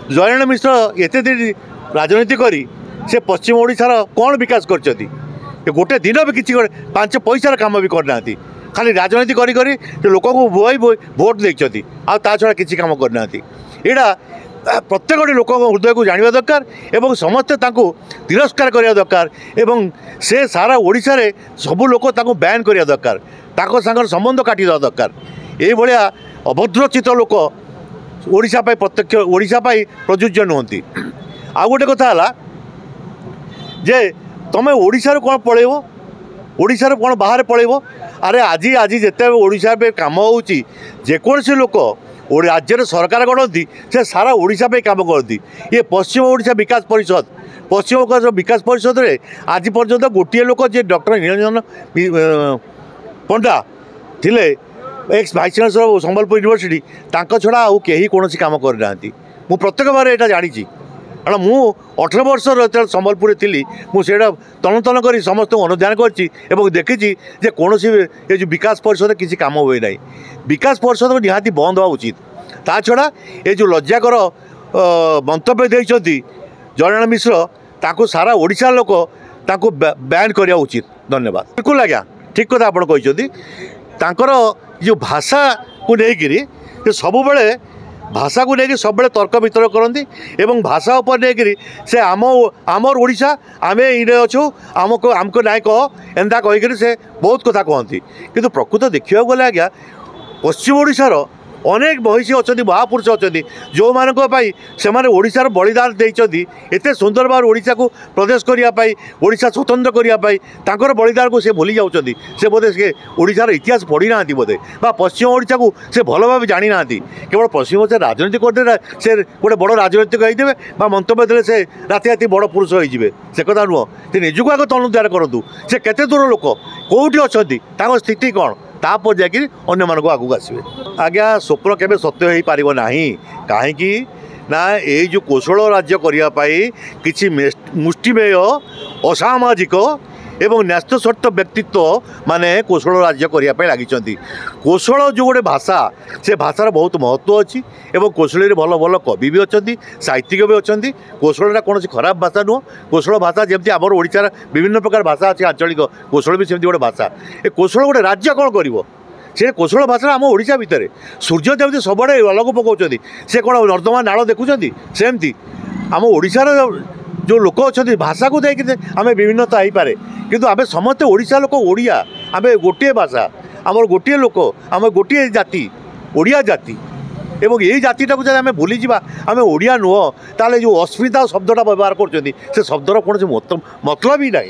जयनारायण मिश्र एते दिन राजनीति करी से पश्चिम ओडिशार कौन विकास कर गोटे दिन भी किसी 5 पैसार कम भी करना खाली राजनीति करी करी लोक को बोई भोट देखते आ छड़ा किसी कम करना यहाँ प्रत्येक लोक हृदय को जाना दरकार एवं समस्ते तिरस्कार करने दरकार एवं से सारा ओडिशा रे सबू लोक बैन करने दरकार सांगर संबंध काटी देवा दरकार ये भाया अभद्रचित लोक ओडिशा प्रत्यक्ष ओडिशा प्रযোज्य नुहति आ गोटे कथा है जे तुम ओडिशा कौन पलैब ओडिशा कौन बाहर पलैब अरे आज आज जिते ओडिशा काम होची जेकोसी लोक राज्य सरकार गढ़ती से सारा ओडिशा काम करती ये पश्चिम ओडिशा विकास परिषद पश्चिम ओडिशा विकास परिषद रे आज पर्यंत गोटे लोक जे डॉक्टर निरंजन पंडा थिले x vice chancellor Sambalpur university तांको छड़ा आउ केही कोनोसी काम करना मु प्रत्येक बार यहाँ जानी कारण मु 18 वर्ष संबलपुर थी मुझे तन तन कर समस्त अनुधान कर देखी जे कौन ये जो विकास परिषद किसी काम हुए ना विकास परिषद निहाती बंद हवा उचित ता छड़ा ये जो लज्जाकर मंतव्य देइछंती जयनारायण मिश्र ताको सारा ओडिशा लोक ताको बैन करिया उचित। धन्यवाद। बिल्कुल आज्ञा ठीक कथा आपण कहते तांकर जो भाषा को लेकिन सब बड़े भाषा को लेकिन सब तर्क वितर्क करती एवं भाषा उपर लेकिन से आमर ओडिशा आमे इने अच्छु आमको नाय कह एंता कहीकि से बहुत कथा कहती किंतु प्रकृत देखा गले आज्ञा पश्चिम ओडिशार अनेक महिषी अच्छा महापुरुष अच्छा जो मानी से ओडिशार बलिदान देते एत सुंदर भाव ओडिशा को प्रदेश करने ओडिशा स्वतंत्र करने बलिदान को से भूली जाऊँच से बोधे से ओडिशार इतिहास पढ़ी ना बोधे पश्चिम ओडिशा को से भल भाव जानी ना केवल पश्चिम ओडिशा राजनीति करदे से गोटे बड़ राजनीतिक होते मंतव्य देते से राति राति बड़ पुरुष होइजिबे से कथा नुह से निजक आगे अनुधान करूँ से केते दूर लोक कौटी अच्छा स्थिति कौन तापर जाकि अन्य मानक आगू आसवे आज्ञा स्वप्न केबे सत्य हो पार ना कहीं ना ये जो कौशल राज्य करने किसी मुष्टिमेय असामाजिक एवं न्यस्त स्वार्थ व्यक्तित्व माने कौशल राज्य करने लगी कौशल जो गोटे भाषा से भाषार बहुत महत्व अच्छी एवं कौशल भल भल कवि भी अच्छा साहित्यिक भी अच्छा कौशल कौन खराब भाषा नुह कौशल भाषा जमी आम ओडिशार विभिन्न प्रकार भाषा अच्छी आंचलिक कौशल भी सेमती गोटे भाषा ए कौशल गोटे राज्य कौन कर से कौशल भाषा आम ओडिशा भितर सूर्य जमी सब अलग पकाउं से कौन नर्दमा नाल देखुं सेमती आम ओडिशार जो लोक अच्छा भाषा को देखिए आम विभिन्नता हो पाए किंतु आम समस्ते ओडिशा लोक ओडिया आम गोटे भाषा आम गोटे लोक आम गोटे जाति ओडिया जाति एवं यही जातिटा को आम भूली जावा आम ओडिया नुह ताले जो अस्मिता शब्दटा व्यवहार कर शब्दर कौन मतलब ही ना।